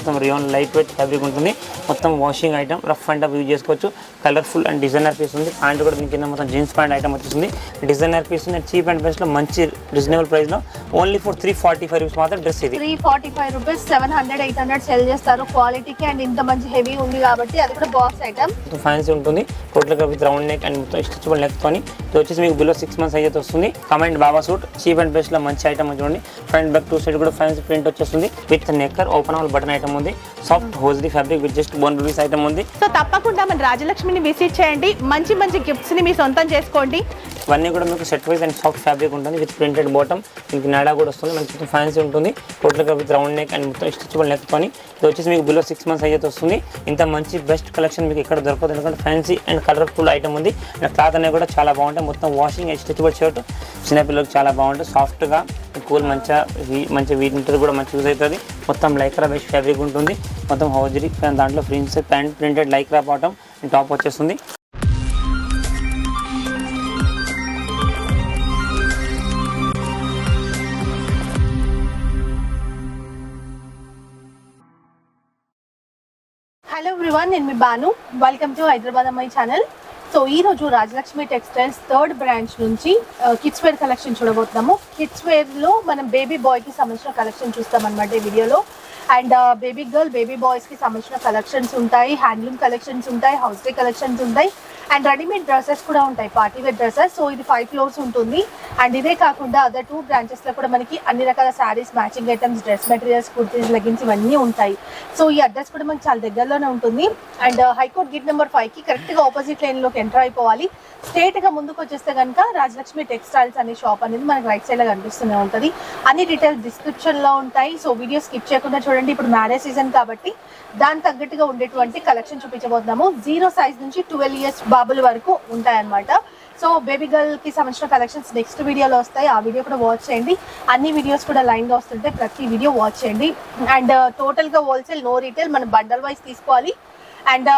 మొత్తం rayon light weight fabric ఉంటుంది. మొత్తం washing item rough and tough use చేసుకోవచ్చు. కలర్ఫుల్ అండ్ డిజైనర్ పీస్ ఉంది. ప్యాంట్ కూడా దీని కింద మొత్తం జీన్స్ ప్యాంట్ ఐటమ్ వచ్చేసింది. డిజైనర్ పీస్ ఉంది. చీప్ అండ్ బెస్ట్లో మంచి రీజనబుల్ ప్రైస్లో ఓన్లీ ఫర్ 345 రూపీస్ మాత్రం డ్రెస్ ఇది. 345 రూపీస్ 700 800 సెల్ చేస్తారు క్వాలిటీకి. అండ్ ఇంత మంచి హెవీ ఉంది కాబట్టి అది కూడా బాక్స్ ఐటమ్. ఫ్యాన్సీ ఉంటుంది టోటల్గా విత్ రౌండ్ నెక్ అండ్ మొత్తం స్ట్రెచబుల్ నెక్ తోని. ఇది వచ్చేసి మీకు బిలో 6 months అయితే వస్తుంది. కమెంట్ బాబా సూట్ చీప్ అండ్ బెస్ట్లో మంచి ఐటమ్ చూడండి. ఫ్రంట్ బ్యాక్ 2 సైడ్ కూడా ఫ్యాన్సీ ప్రింట్ వచ్చేస్తుంది. With knicker open all button item ఉంది. Soft hosiery fabric with just born babies item ఉంది. సో తప్పకుండా మన రాజలక్ష్మిని విజిట్ చేయండి. మంచి మంచి గిఫ్ట్స్ ని మీ సొంతం చేసుకోండి. ఇవన్నీ కూడా మీకు set wise and soft fabric ఉంటుంది. విత్ ప్రింటెడ్ బాటమ్ మీకు నాడా కూడా వస్తుంది. మంచి ఫ్యాన్సీ ఉంటుంది. టోటల్గా విత్ రౌండ్ నెక్ అండ్ మొత్తం స్ట్రెచబుల్ నెక్ తోని. ఇది వచ్చేసి మీకు బిలో 6 months అయితే వస్తుంది. ఇంత మంచి బెస్ట్ కలెక్షన్ మీకు ఇక్కడ దొరకదు. ఎందుకంటే ఫ్యాన్సీ అండ్ కలర్ఫుల్ ఐటమ్ ఉంది. అండ్ క్లాత్ అనేది కూడా చాలా బాగుంటాయి. మొత్తం వాషింగ్ అండ్ స్ట్రెచబుల్ షర్ట్ చిన్నపిల్లలకు చాలా బాగుంటుంది. సాఫ్ట్గా కూల్ మంచిగా వీటింటర్ కూడా మంచి యూజ్ అవుతుంది. మొత్తం లైక్రా బెస్ట్ ఫ్యాబ్రిక్ ఉంటుంది. మొత్తం హౌజరీ దాంట్లో prince pant printed Lycra bottom and top వచ్చేస్తుంది. హలో ఎవ్రీవన్, నేను మీ బాను. వెల్కమ్ టు హైదరాబాద్ అమ్మాయి ఛానల్. సో ఈ రోజు రాజలక్ష్మి టెక్స్టైల్స్ 3rd బ్రాంచ్ నుంచి కిడ్స్ వేర్ కలెక్షన్ చూడబోతున్నాము. కిడ్స్ వేర్లో మనం బేబీ బాయ్కి సంబంధించిన కలెక్షన్ చూస్తామన్నమాట ఈ వీడియోలో. అండ్ బేబీ గర్ల్ బేబీ బాయ్స్కి సంబంధించిన కలెక్షన్స్ ఉంటాయి. హ్యాండ్లూమ్ కలెక్షన్స్ ఉంటాయి. హౌస్ వే కలెక్షన్స్ ఉంటాయి. అండ్ రెడీమేడ్ డ్రెస్సెస్ కూడా ఉంటాయి, పార్టీ వేర్ డ్రెస్సెస్. సో ఇది 5 floors ఉంటుంది. అండ్ ఇదే కాకుండా అదర్ 2 branches కూడా మనకి అన్ని రకాల saris, matching items, dress materials, kurtis, leggings ఇవన్నీ ఉంటాయి. సో ఈ అడ్రస్ కూడా మనకి చాలా దగ్గరలోనే ఉంటుంది. అండ్ హైకోర్ట్ గేట్ నెంబర్ 5కి కరెక్ట్గా ఆపోజిట్ లైన్లోకి ఎంటర్ అయిపోవాలి. స్ట్రేట్గా ముందుకు వచ్చేస్తే కనుక రాజలక్ష్మి టెక్స్టైల్స్ అనే షాప్ అనేది మనకి రైట్ సైడ్లో కనిపిస్తూనే ఉంటుంది. అన్ని డీటెయిల్స్ డిస్క్రిప్షన్లో ఉంటాయి. సో వీడియో స్కిప్ చేయకుండా చూడండి. ఇప్పుడు మ్యారేజ్ సీజన్ కాబట్టి దాని తగ్గట్టుగా ఉండేటువంటి కలెక్షన్ చూపించబోతున్నాము. 0 size నుంచి 12 years బాబుల వరకు ఉంటాయన్నమాట. సో బేబీ గర్ల్కి సంబంధించిన కలెక్షన్స్ నెక్స్ట్ వీడియోలో వస్తాయి. ఆ వీడియో కూడా వాచ్ చేయండి. అన్ని వీడియోస్ కూడా లైన్గా వస్తుంటే ప్రతి వీడియో వాచ్ చేయండి. అండ్ టోటల్గా హోల్సేల్, నో రీటైల్, మనం బండల్ వైజ్ తీసుకోవాలి. అండ్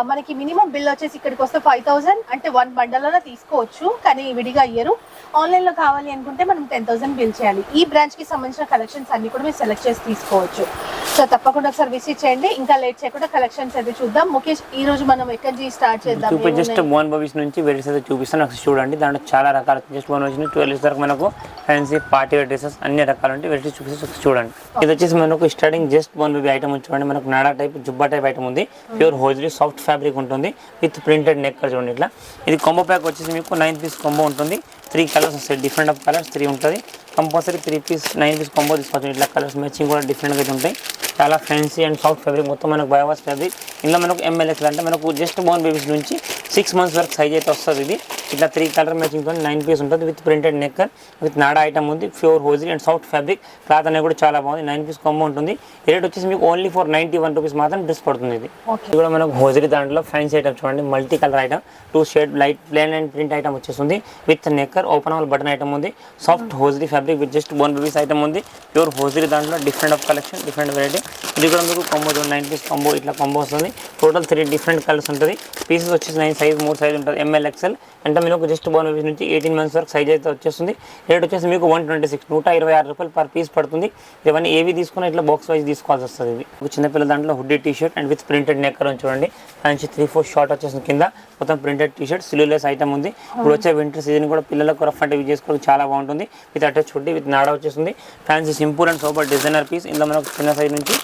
మనకి మినిమం బిల్ వచ్చేసి ఇక్కడికి వస్తే 5000, అంటే 1 bundle తీసుకోవచ్చు, కానీ విడిగా అయ్యారు. ఆన్లైన్లో కావాలి అనుకుంటే మనం 10,000 బిల్ చేయాలి. ఈ బ్రాంచ్కి సంబంధించిన కలెక్షన్స్ అన్ని కూడా మీరు సెలెక్ట్ చేసి తీసుకోవచ్చు. సో తప్పకుండా ఒకసారి విజిట్ చేయండి. ఇంకా లేట్ చేయకుండా కలెక్షన్స్ అయితే చూద్దాం. ముఖేష్, ఈ రోజు మనం ఎక్కడి నుంచి స్టార్ట్ చేద్దాం? జస్ట్ బోన్ బేబీస్ నుంచి వెరైటీస్ అయితే చూపిస్తాను. ఒకసారి చూడండి. దాంట్లో చాలా రకాల జస్ట్ బోన్ నుంచి 12 years వరకు మనకు ఫ్యాన్సీ పార్టీ వేర్ డ్రెస్సెస్ అన్ని రకాలు ఉంటాయి. వెరైటీస్ చూపిస్తే చూడండి. ఇది వచ్చేసి మనకు starting just bone baby item చూడండి. మనకు నాడా టైప్, జుబ్బా టైప్ ఐటమ్ ఉంది. ప్యూర్ హోజ్లీ సాఫ్ట్ ఫ్యాబ్రిక్ ఉంటుంది. విత్ ప్రింటెడ్ నెక్ చూడండి. ఇట్లా ఇది కాంబో ప్యాక్ వచ్చేసి మీకు 9 piece కాంబో ఉంటుంది. 3 colors వస్తాయి. డిఫరెంట్ ఆఫ్ కలర్స్ 3 ఉంటుంది. కంపల్సరీ 3 piece 9 piece కాంబో తీసుకోవచ్చు. ఇట్లా కలర్స్ మ్యాచింగ్ కూడా డిఫరెంట్గా అయితే ఉంటాయి. చాలా ఫ్యాన్సీ అండ్ సాఫ్ట్ ఫ్యాబ్రిక్. మొత్తం మనకు బయోవాస్ ఫ్యాబ్రిక్. ఇందులో మనకు MLXL అంటే మనకు జస్ట్ బోర్న్ బేబీస్ నుంచి 6 months వరకు సైజ్ అయితే వస్తుంది. ఇది ఇట్లా 3 color మ్యాచింగ్తో 9 piece ఉంటుంది. విత్ ప్రింటెడ్ నెక్ విత్ నాడా ఐటమ్ ఉంది. Pure hosiery and soft fabric. Cloth అనేది కూడా చాలా బాగుంది. 9 piece కాంబో ఉంటుంది. రేట్ వచ్చేసి మీకు ఓన్లీ ఫర్ 91 rupees మాత్రం డ్రెస్ పడుతుంది. ఇది కూడా మనకు హోజీ దాంట్లో ఫ్యాన్సీ ఐటమ్ చూడండి. Multi colour item, 2 shade light plain and print item వచ్చేస్తుంది. With knicker open all button item ఉంది. Soft hosiery fabric with just born babies item ఉంది. ప్యూర్ హోజీ దాంట్లో different of collection, different variety. ఇది కూడా మీకు combo 9 piece combo ఇట్లా combo వస్తుంది. Total 3 different colours ఉంటుంది. పీసెస్ వచ్చేసి 9 size, 3 size ఉంటుంది. MLXL అంటే మీకు జస్ట్ బోర్న్ బేబీస్ నుంచి 18 months వరకు సైజ్ అయితే వచ్చేస్తుంది. రేట్ వచ్చేసి మీకు 126 126 రూపాయలు పర్ పీస్ పడుతుంది. ఇవన్నీ ఏవి తీసుకున్నా ఇట్లా బాక్స్ వైజ్ తీసుకోవాల్సి వస్తుంది. ఇది ఒక చిన్నపిల్ల దాంట్లో hoodie T-shirt and with printed knicker చూడండి. ఫ్యాన్సీ 3-4 షార్ట్ వచ్చేసింది. కింద మొత్తం ప్రింటెడ్ టీషర్ట్, సిల్యూలెస్ ఐటమ్ ఉంది. ఇప్పుడు వచ్చే వింటర్ సీజన్ కూడా పిల్లలకు రఫ్ అంటే యూజ్ చేసుకోవడానికి చాలా బాగుంటుంది. విత్ అటాచ్ హుడ్డీ విత్ నాడా వచ్చేస్తుంది. Fancy simple and super designer piece. ఇందులో మనకు చిన్న సైజ్ నుంచి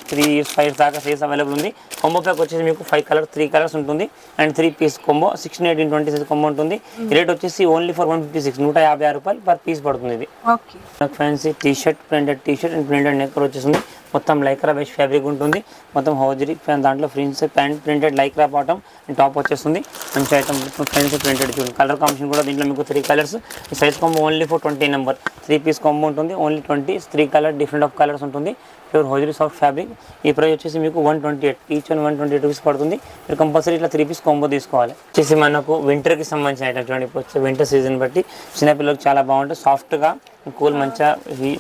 3 years 5 దాకా సైజ్ అవైలబుల్ ఉంది. కాంబో ప్యాక్ వచ్చేసి మీకు 5 colors 3 colors ఉంటుంది. And 3 piece combo 16, 18, 20 size combo ఉంటుంది. రేట్ వచ్చేసి ఓన్లీ ఫర్ 156 156 రూపాయలు పర్ పీస్ పడుతుంది. ఇది fancy T-shirt, printed T-shirt and printed knicker వచ్చేసింది. మొత్తం లైక్రా బెస్ట్ ఫ్యాబ్రిక్ ఉంటుంది. మొత్తం హౌజరీ దాంట్లో prince pant printed Lycra bottom and top వచ్చేస్తుంది. మంచి ఐటమ్ ఫ్యాన్సీ ప్రింటెడ్ చూడండి. కలర్ కాంబినేషన్ కూడా దీంట్లో మీకు 3 colors. Size combo only for 20 number. 3 piece combo ఉంటుంది. Only 20, 3 color different of colours ఉంటుంది. Pure hosiery soft fabric. ఈ ప్రైస్ వచ్చేసి మీకు 128, ఈచ్ 128 rupees పడుతుంది. మీరు కంపల్సరీ ఇట్లా 3 piece కాంబో తీసుకోవాలి. వచ్చేసి మనకు వింటర్కి సంబంధించిన ఐటమ్ చూడండి. ఇప్పుడు వచ్చే వింటర్ సీజన్ బట్టి చిన్నపిల్లలకు చాలా బాగుంటుంది. సాఫ్ట్గా కూల్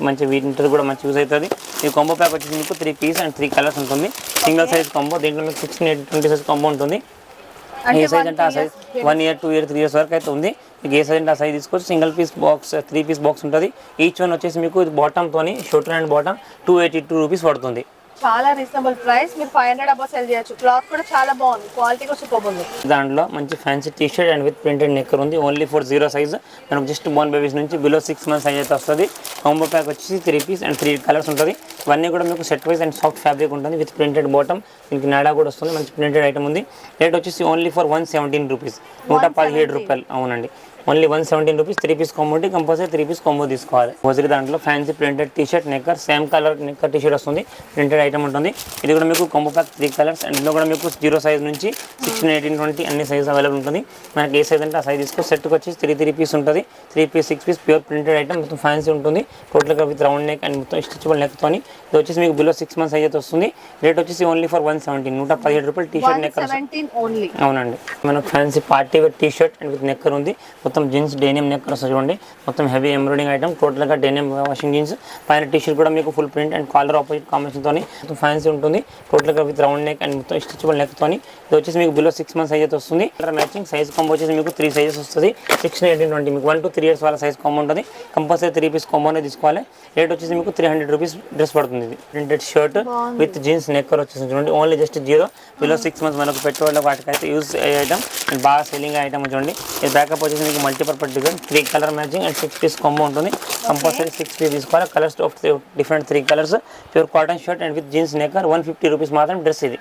మంచి వింటర్ కూడా మంచి యూజ్ అవుతుంది. ఈ కాంబో ప్యాక్ వచ్చేసి మీకు 3 piece అండ్ 3 colors ఉంటుంది. Single size combo. దీంట్లో మీకు 16, 18, 20 size కాంబో ఉంటుంది. ఏ సైజ్ అంటే ఆ సైజ్ 1 year 2 year 3 years వరకు అయితే ఉంది. మీకు ఏ సైజ్ అంటే ఆ సైజ్ తీసుకోవచ్చు. Single piece box 3 piece box ఉంటుంది. ఈచ్ వన్ వచ్చేసి మీకు బాటమ్తోని షోల్డర్ అండ్ బాటమ్ 282 rupees పడుతుంది. చాలా రీజనబుల్ ప్రైస్. మీరు 500 అబౌవ్ సెల్ చేయొచ్చు. క్లాత్ కూడా చాలా బాగుంది, క్వాలిటీ కూడా సూపర్ ఉంది. దాంట్లో మంచి fancy T-shirt and with printed knicker ఉంది. Only for 0 size. మనకు జస్ట్ బోర్న్ బేబీస్ నుంచి బిలో 6 months సైజ్ అయితే వస్తుంది. కాంబో ప్యాక్ వచ్చేసి 3 పీస్ అండ్ 3 కలర్స్ ఉంటుంది. ఇవన్నీ కూడా మీకు set wise and soft fabric ఉంటుంది విత్ ప్రింటెడ్ బాటమ్. దీనికి నాడా కూడా వస్తుంది. మంచి ప్రింటెడ్ ఐటమ్ ఉంది. రేట్ వచ్చేసి ఓన్లీ ఫర్ 117 రూపీస్, 117 రూపాయలు. అవునండి, ఓన్లీ 117 రూపీస్. 3 పీస్ కాంబో ఉంటే కంపల్సరీ 3 పీస్ కాంబో తీసుకోవాలి. హోజరీ దాంట్లో fancy printed T-shirt knicker, same colour knicker T-shirt వస్తుంది. ప్రింటెడ్ ఐటమ్ ఉంటుంది. ఇది కూడా మీకు కాంబో ప్యాక్ 3 కలర్స్ అండ్ ఇందులో కూడా మీకు 0 సైజ్ నుంచి 16, 18, 20 అన్ని సైజ్ అవైలబుల్ ఉంటుంది. మనకి ఏ సైజ్ అంటే ఆ సైజ్ తీసుకో. సెట్కి వచ్చేసి 3 పీస్ ఉంటుంది. 3 piece 6 piece pure printed item మొత్తం ఫ్యాన్సీ ఉంటుంది. టోటల్గా విత్ రౌండ్ నెక్ అండ్ మొత్తం స్టిచబుల్ నెక్తోని. ఇది వచ్చేసి మీకు బిలో 6 months సైజ్ అయితే వస్తుంది. రేట్ వచ్చేసి ఓన్లీ ఫర్ 117, 117 రూపాయలు టీ షర్ట్ నెక్కర్. అవునండి, మనకు fancy party wear T-shirt and with knicker ఉంది. మొత్తం జీన్స్ డెనిమ్ నెక్కర్ వస్తుంది చూడండి. మొత్తం హెవీ ఎంబ్రాయిడింగ్ ఐటమ్. టోటల్గా డెనిమ్ వాషింగ్ జీన్స్. పైన టీ షర్ట్ కూడా మీకు full print and collar opposite కాంబినేషన్తో మొత్తం ఫ్యాన్సీ ఉంటుంది. టోటల్గా విత్ రౌండ్ నెక్ అండ్ మొత్తం స్టిచబుల్ నెక్తోని. ఇది వచ్చేసి మీకు బిలో 6 months సైజ్ అయితే వస్తుంది. కలర్ మ్యాచింగ్ సైజ్ కాంబో వచ్చేసి మీకు 3 సైజెస్ వస్తుంది. 16, 18, 20 మీకు 1 to 3 years వాళ్ళ సైజ్ కాంబో ఉంటుంది. కంపల్సరీ 3 పీస్ కాంబోనే తీసుకోవాలి. రేట్ వచ్చేసి మీకు 300 రూపీస్ డ్రెస్ పడుతుంది. ఇది printed shirt with jeans knicker వచ్చేసి చూడండి. ఓన్లీ జస్ట్ 0 బిలో 6 months మనకు పెట్రోల్ వాటికైతే యూజ్ అయ్యే ఐటమ్ అండ్ బాగా సెల్లింగ్ ఐటమ్ చూడండి. ఇది బ్యాకప్ వచ్చేసి మీకు multipurpose design 3 colour matching and 6 piece combo ఉంటుంది. కంపల్సరీ 6 పీస్ తీసుకోవాలి. Colours of different 3 colours. Pure cotton shirt and with jeans knicker. 150 rupees మాత్రం డ్రెస్. ఇది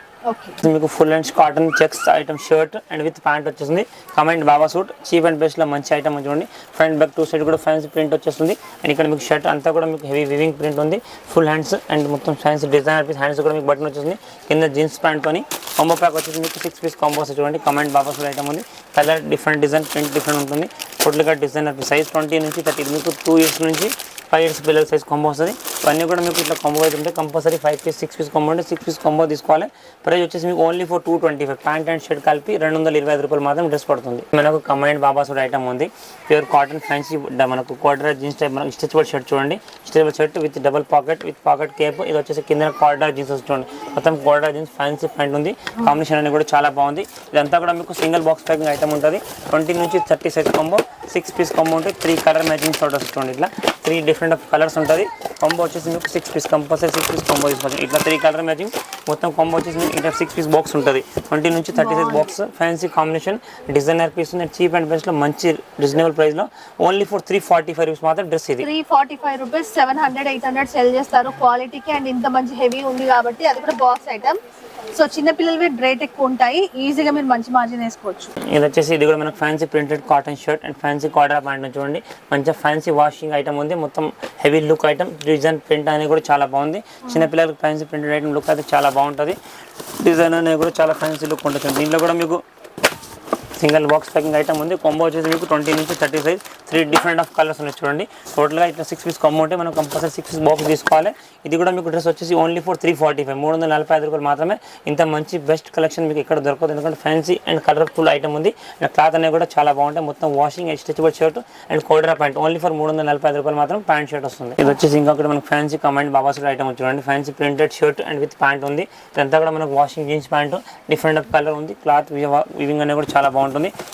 మీకు full and cotton checks item shirt and with pant వచ్చేసింది. Comment బాబా suit cheap and best లో మంచి item చూడండి. ఫ్రంట్ బ్యాక్ 2 సైడ్ కూడా fancy print వచ్చేస్తుంది. అండ్ ఇక్కడ మీకు షర్ట్ అంతా కూడా మీకు హెవీ వివింగ్ ప్రింట్ ఉంది. ఫుల్ హ్యాండ్స్ అండ్ మొత్తం ఫ్యాన్సీ డిజైనర్ పీస్. హ్యాండ్స్ కూడా మీకు బటన్ వచ్చేసింది. కింద జీన్స్ ప్యాంట్ తోని కాంబో ప్యాక్ వచ్చేసి మీకు 6 పీస్ కాంబోస్ చూడండి. కమెంట్ బాబా సూట్ ఐటమ్ ఉంది. Colour different design, print different ఉంటుంది. టోటల్గా డిజైనర్ సైజ్ 20 నుంచి 30. మీకు 2 years నుంచి 5 years పిల్లల సైజ్ కాంబో వస్తుంది. ఇవన్నీ కూడా మీకు ఇట్లా కాంబో అయితే ఉంటే కంపల్సరీ 5 పీస్ 6 పీస్ కాంబో ఉంటే 6 పీస్ కాంబో తీసుకోవాలి. ప్రైస్ వచ్చేసి మీకు only for 225. Pant and shirt కలిపి 225 రూపాయలు మాత్రం డ్రెస్ పడుతుంది. మనకు కమెంట్ బాబా సూట్ ఐటమ్ ఉంది. ప్యూర్ కాటన్ ఫ్యాన్సీ మనకు కార్డర్ జీన్స్ టైప్ మనకు స్టిచబుల్ షర్ట్ చూడండి. Stitchable shirt with double pocket with pocket Cape. ఇది వచ్చేసి కింద కార్డర్ జీన్స్ చూడండి. మొత్తం కార్డర్ జీన్స్ ఫ్యాన్సీ ప్యాంట్ ఉంది. కాంబినేషన్ అనేది కూడా చాలా బాగుంది. ఇదంతా కూడా మీకు సింగిల్ బాక్స్ ప్యాకింగ్ ఐటమ్ ఉంటుంది. 20 నుంచి 30 సైజ్ కాంబో. 6 పీస్ కాంబో ఉంటే 3 కలర్ మ్యాచింగ్ షర్ట్ వస్తుంది. ఇట్లా 3 డిఫరెంట్ ఆఫ్ కలర్స్ ఉంటుంది. కాంబో వచ్చేసి మీకు 6 పీస్ కంపల్సరీ 6 పీస్ కాంబో తీసుకోవచ్చు. ఇట్లా 3 కలర్ మ్యాచింగ్ మొత్తం కాంబో వచ్చేసి మీకు ఇట్లా 6 పీస్ బాక్స్ ఉంటుంది. 20 నుంచి 30 size box. Fancy combination designer piece ఉంది. చీప్ అండ్ బెస్ట్ లో మంచి రీజనబుల్ ప్రైస్ లో ఓన్లీ ఫర్ 345 రూపీస్ మాత్రం డ్రెస్. ఇది 345 రూపీస్. 700, 800 సెల్ చేస్తారు క్వాలిటీకి. అండ్ ఇంత మంచి హెవీ ఉంది కాబట్టి అది కూడా బాక్స్ ఐటమ్. సో చిన్న పిల్లలవి రేట్ ఎక్కువ ఉంటాయి. ఈజీగా మీరు మంచి మార్జిన్ వేసుకోవచ్చు. ఇది వచ్చేసి ఇది కూడా మనకు fancy printed cotton shirt and fancy కార్డర్ ప్యాంట్ చూడండి. మంచిగా ఫ్యాన్సీ వాషింగ్ ఐటమ్ ఉంది. మొత్తం heavy look item. Design print అనేది కూడా చాలా బాగుంది. చిన్న పిల్లలకు ఫ్యాన్సీ ప్రింటెడ్ ఐటమ్ లుక్ అయితే చాలా బాగుంటుంది. డిజైన్ అనేది కూడా చాలా ఫ్యాన్సీ లుక్ ఉంటుంది. దీంట్లో కూడా మీకు సింగిల్ బాక్స్ ప్యాకింగ్ ఐటమ్ ఉంది. కాంబో వచ్చేసి మీకు 20 నుంచి 30 సైజ్ 3 డిఫరెంట్ ఆఫ్ కలర్స్ ఉన్నాయి చూడండి. టోటల్గా ఇట్లా 6 పీస్ కాంబో ఉంటే మనం కంపల్సరీ 6 పీస్ బాక్స్ తీసుకోవాలి. ఇది కూడా మీకు డ్రెస్ వచ్చేసి ఓన్లీ ఫర్ 345, 345 రూపాయలు మాత్రమే. ఇంత మంచి బెస్ట్ కలెక్షన్ మీకు ఎక్కడ దొరకదు. ఎందుకంటే ఫ్యాన్సీ అండ్ కలర్ఫుల్ ఐటమ్ ఉంది. అండ్ క్లాత్ అనేది కూడా చాలా బాగుంటాయి. మొత్తం washing and stretchable shirt and కోడ్రా ప్యాంట్ ఓన్లీ ఫర్ 345 రూపాయలు మాత్రం ప్యాంట్ షర్ట్ వస్తుంది. ఇది వచ్చేసి ఇంకొకటి మనకు ఫ్యాన్సీ కమెంట్ బాబా సూట్ ఐటమ్ చూడండి. Fancy printed shirt and with pant ఉంది. ఇదంతా కూడా మనకు washing jeans pant different of colour ఉంది. క్లాత్ వివింగ్ అనేది కూడా చాలా బాగుంటుంది.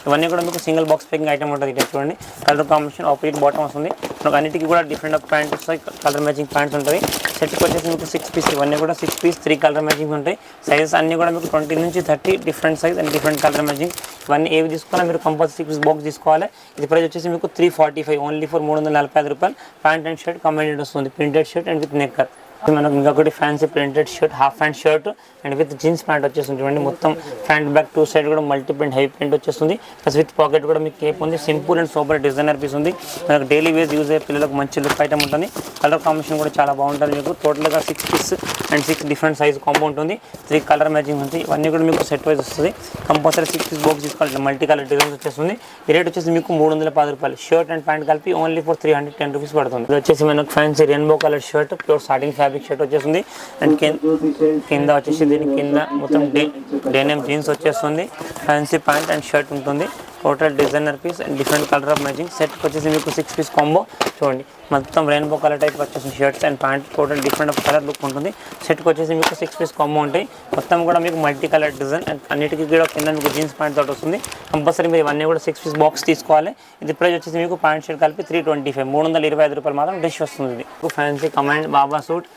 ఇవన్నీ కూడా మీకు సింగిల్ బాక్స్ ప్యాకింగ్ ఐటమ్ ఉంటుంది. ఇట్లా చూడండి. కలర్ కాంబినేషన్ ఆపోజిట్ బాటమ్ వస్తుంది. మనకు అన్నిటికీ కూడా డిఫరెంట్ ఆఫ్ ప్యాంట్స్ వస్తాయి. కలర్ మ్యాచింగ్ ప్యాంట్స్ ఉంటుంది. సెట్కి వచ్చేసి మీకు 6 పీస్. ఇవన్నీ కూడా 6 పీస్ 3 కలర్ మ్యాచింగ్ ఉంటాయి. సైజెస్ అన్నీ కూడా మీకు 20 నుంచి 30 different size and different colour matching. ఇవన్నీ ఏవి తీసుకున్నా మీరు కంపల్సరీ 6 పీస్ బాక్స్ తీసుకోవాలి. ఇది ప్రైస్ వచ్చేసి మీకు 345 ఓన్లీ ఫర్ 345 రూపాయలు. ప్యాంట్ అండ్ షర్ట్ కాంబినేషన్ వస్తుంది. Printed shirt and with knicker. మనకు ఇంకొకటి fancy printed shirt half hand shirt and with jeans pant వచ్చేస్తుంది చూడండి. మొత్తం ఫ్రంట్ బ్యాక్ 2 సైడ్ కూడా మల్టీ ప్రింట్ హెవీ ప్రింట్ వచ్చేస్తుంది. ప్లస్ విత్ పాకెట్ కూడా మీకు కేప్ ఉంది. Simple and super designer piece ఉంది. మనకు డైలీ వేస్ యూజ్ అయ్యే పిల్లలకు మంచి లుక్ ఐటమ్ ఉంటుంది. కలర్ కాంబినేషన్ కూడా చాలా బాగుంటుంది. మీకు టోటల్గా 6 piece and 6 different size combo ఉంటుంది. 3 కలర్ మ్యాచింగ్ ఉంది. ఇవన్నీ కూడా మీకు సెట్ వైజ్ వస్తుంది. కంపల్సరీ 6 పీస్ బాక్స్ తీసుకోవాలి. మల్టీ కలర్ డిజైన్స్ వచ్చేస్తుంది. ఈ రేట్ వచ్చేసి మీకు 310 రూపాయలు. షర్ట్ అండ్ ప్యాంట్ కలిపి ఓన్లీ ఫర్ 310 రూపీస్ పడుతుంది. ఇది వచ్చేసి మనకు fancy rainbow colour shirt pure satin fabric shirt వచ్చేస్తుంది. అండ్ కింద వచ్చేసి దీని కింద మొత్తం డెనిమ్ జీన్స్ వచ్చేస్తుంది. ఫ్యాన్సీ ప్యాంట్ అండ్ షర్ట్ ఉంటుంది. Total designer piece and different colour of matching. సెట్కి వచ్చేసి మీకు 6 పీస్ కాంబో చూడండి. మొత్తం రెయిన్బో కలర్ టైప్ వచ్చేసి shirts and pant total different of colour look ఉంటుంది. సెట్కి వచ్చేసి మీకు 6 పీస్ కాంబో ఉంటాయి. మొత్తం కూడా మీకు మల్టీ కలర్ డిజైన్ అండ్ అన్నిటికీ కూడా కింద మీకు జీన్స్ ప్యాంట్ తోటి వస్తుంది. కంపల్సరీ మీరు ఇవన్నీ కూడా 6 పీస్ బాక్స్ తీసుకోవాలి. ఇది ప్రైస్ వచ్చేసి మీకు ప్యాంట్ షర్ట్ కలిపి 325, 325 రూపాయలు మాత్రం డ్రెస్ వస్తుంది. ఇది ఫ్యాన్సీ కమాండ్ బాబా సూట్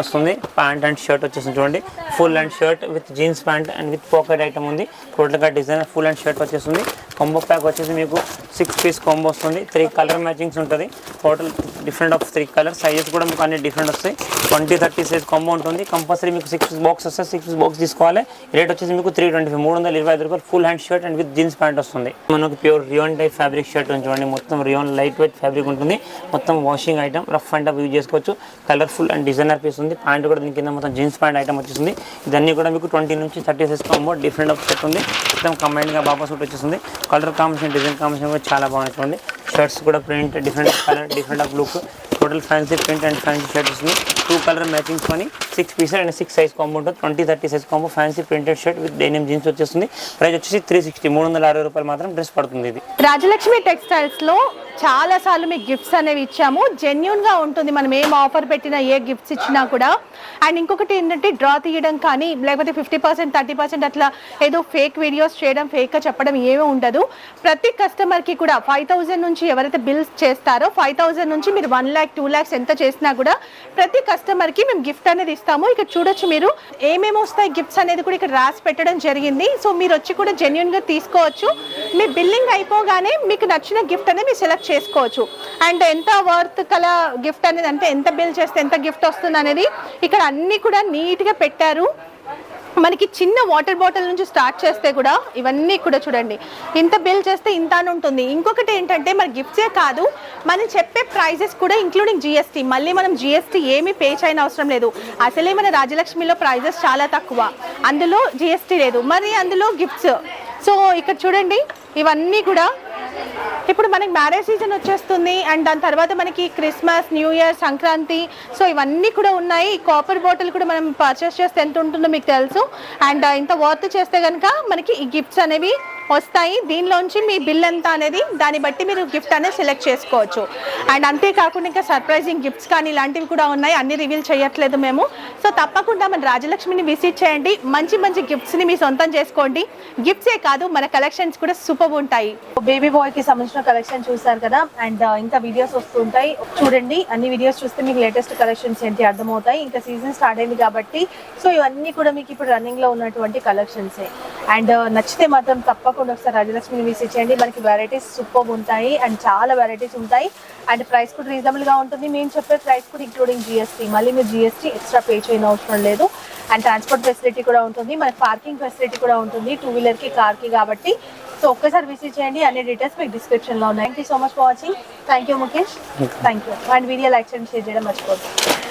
వస్తుంది. ప్యాంట్ అండ్ షర్ట్ వచ్చేసింది చూడండి, full and shirt with jeans pant and with pocket item ఉంది. టోటల్గా డిజైనర్ ఫుల్ అండ్ షర్ట్ వచ్చేస్తుంది. కాంబో ప్యాక్ వచ్చేసి మీకు 6 పీస్ కాంబో వస్తుంది. 3 కలర్ మ్యాచింగ్స్ ఉంటుంది. Total different of 3 colour sizes కూడా మీకు అన్ని డిఫరెంట్ వస్తాయి. 20-30 సైజ్ కాంబో ఉంటుంది. కంపల్సరీ మీకు 6 పీస్ బాక్స్ వస్తుంది. 6 పీస్ బాక్స్ తీసుకోవాలి. రేట్ వచ్చేసి మీకు 325 రూపాయలు. Full hand shirt and with jeans pant వస్తుంది. మనకు pure rayon type fabric shirt చూడండి, మొత్తం రియోన్ లైట్ వెయిట్ ఫ్యాబ్రిక్ ఉంటుంది. మొత్తం washing item, rough and tough use చేసుకోవచ్చు. కలర్ఫుల్ అండ్ డిజైనర్ పీస్ ఉంది. ప్యాంట్ కూడా దీని కింద మొత్తం జీన్స్ ప్యాంట్ ఐటమ్ వచ్చేసింది. ఇదన్నీ కూడా మీకు 20 నుంచి 30 size combo different of set ఉంది. మొత్తం కంబైన్డ్గా బాబా సూట్ వచ్చేసింది. కలర్ కాంబినేషన్, డిజైన్ కాంబినేషన్ కూడా చాలా బాగుంది చూడండి. షర్ట్స్ కూడా print different colour, different of look. Total fancy print and fancy shirt వస్తుంది. 2 కలర్ మ్యాచింగ్స్ కొని 6 పీసెస్ అండ్ 6 సైజ్ కాంబో ఉంటుంది. 20-30 size combo fancy printed shirt with denim jeans వచ్చేస్తుంది. Price వచ్చేసి 360 రూపాయలు మాత్రం డ్రెస్ పడుతుంది. ఇది రాజలక్ష్మి టెక్స్టైల్స్లో చాలా సార్లు మీకు గిఫ్ట్స్ అనేవి ఇచ్చాము. జెన్యున్గా ఉంటుంది మనం ఏం ఆఫర్ పెట్టినా, ఏ గిఫ్ట్స్ ఇచ్చినా కూడా. అండ్ ఇంకొకటి ఏంటంటే డ్రా తీయడం కానీ, లేకపోతే 50%, 30% అట్లా ఏదో ఫేక్ వీడియోస్ చేయడం, ఫేక్గా చెప్పడం ఏమీ ఉండదు. ప్రతి కస్టమర్కి కూడా 5,000 నుంచి ఎవరైతే బిల్స్ చేస్తారో 5,000 నుంచి మీరు 1 lakh, 2 lakhs ఎంత చేసినా కూడా ప్రతి కస్టమర్కి మేము గిఫ్ట్ అనేది ఇస్తాము. ఇక్కడ చూడొచ్చు మీరు ఏమేమి వస్తాయి గిఫ్ట్స్ అనేది కూడా ఇక్కడ రాసి పెట్టడం జరిగింది. సో మీరు వచ్చి కూడా జెన్యున్గా తీసుకోవచ్చు. మీ బిల్లింగ్ అయిపోగానే మీకు నచ్చిన గిఫ్ట్ అనేది మీరు సెలెక్ట్ చేసుకోవచ్చు. అండ్ ఎంత వర్త్ కల గిఫ్ట్ అనేది, అంటే ఎంత బిల్ చేస్తే ఎంత గిఫ్ట్ వస్తుంది అనేది ఇక్కడ అన్నీ కూడా నీట్గా పెట్టారు. మనకి చిన్న వాటర్ బాటిల్ నుంచి స్టార్ట్ చేస్తే కూడా ఇవన్నీ కూడా చూడండి, ఇంత బిల్ చేస్తే ఇంత అని ఉంటుంది. ఇంకొకటి ఏంటంటే మన గిఫ్ట్సే కాదు, మనం చెప్పే ప్రైజెస్ కూడా ఇంక్లూడింగ్ జిఎస్టీ. మళ్ళీ మనం జిఎస్టీ ఏమీ పే చేయని అవసరం లేదు. అసలే మన రాజలక్ష్మిలో ప్రైజెస్ చాలా తక్కువ, అందులో జిఎస్టీ లేదు, మరి అందులో గిఫ్ట్స్. సో ఇక్కడ చూడండి ఇవన్నీ కూడా ఇప్పుడు మనకి మ్యారేజ్ సీజన్ వచ్చేస్తుంది. అండ్ దాని తర్వాత మనకి Christmas, new year, Sankranti, so ఇవన్నీ కూడా ఉన్నాయి. ఈ కాపర్ బాటిల్ కూడా మనం పర్చేస్ చేస్తే ఎంత ఉంటుందో మీకు తెలుసు. అండ్ ఇంత వర్త్ చేస్తే కనుక మనకి ఈ గిఫ్ట్స్ అనేవి వస్తాయి. దీనిలోంచి మీ బిల్ ఎంత అనేది దాన్ని బట్టి మీరు గిఫ్ట్ అనేది సెలెక్ట్ చేసుకోవచ్చు. అండ్ అంతేకాకుండా ఇంకా సర్ప్రైజింగ్ గిఫ్ట్స్ కానీ ఇలాంటివి కూడా ఉన్నాయి. అన్ని రివీల్ చేయట్లేదు మేము. సో తప్పకుండా మన రాజలక్ష్మిని విజిట్ చేయండి. మంచి మంచి గిఫ్ట్స్ని మీ సొంతం చేసుకోండి. గిఫ్ట్సే కాదు, మన కలెక్షన్స్ కూడా సూపర్ ఉంటాయి. బేబీ బాయ్ కి సంబంధించిన కలెక్షన్ చూసారు కదా. అండ్ ఇంకా వీడియోస్ వస్తుంటాయి చూడండి. అన్ని వీడియోస్ చూస్తే మీకు లేటెస్ట్ కలెక్షన్స్ ఏంటి అర్థమవుతాయి. ఇంకా సీజన్ స్టార్ట్ అయింది కాబట్టి సో ఇవన్నీ కూడా మీకు ఇప్పుడు రన్నింగ్ లో ఉన్నటువంటి కలెక్షన్సే. అండ్ నచ్చితే మాత్రం తప్పకుండా ఒకసారి రాజలక్ష్మిని విజిట్ చేయండి. మనకి వెరైటీస్ సూపర్ ఉంటాయి అండ్ చాలా వెరైటీస్ ఉంటాయి. అండ్ ప్రైస్ కూడా రీజనబుల్ గా ఉంటుంది. మేము చెప్పే ప్రైస్ కూడా ఇంక్లూడింగ్ జిఎస్టీ. మళ్ళీ మీరు జిఎస్టీ ఎక్స్ట్రా పే చేయని అవసరం లేదు. అండ్ ట్రాన్స్పోర్ట్ ఫెసిలిటీ కూడా ఉంటుంది. మనకి పార్కింగ్ ఫెసిలిటీ కూడా ఉంటుంది 2 వీలర్ కి, కార్ కి కాబట్టి. సో ఒక్కసారి విజిట్ చేయండి. అన్ని డీటెయిల్స్ మీకు డిస్క్రిప్షన్ లో ఉన్నాయి. Thank you so much for watching. Thank you Mukesh. Thank you. And video like చేయండి, షేర్ చేయడం మర్చిపోతుంది.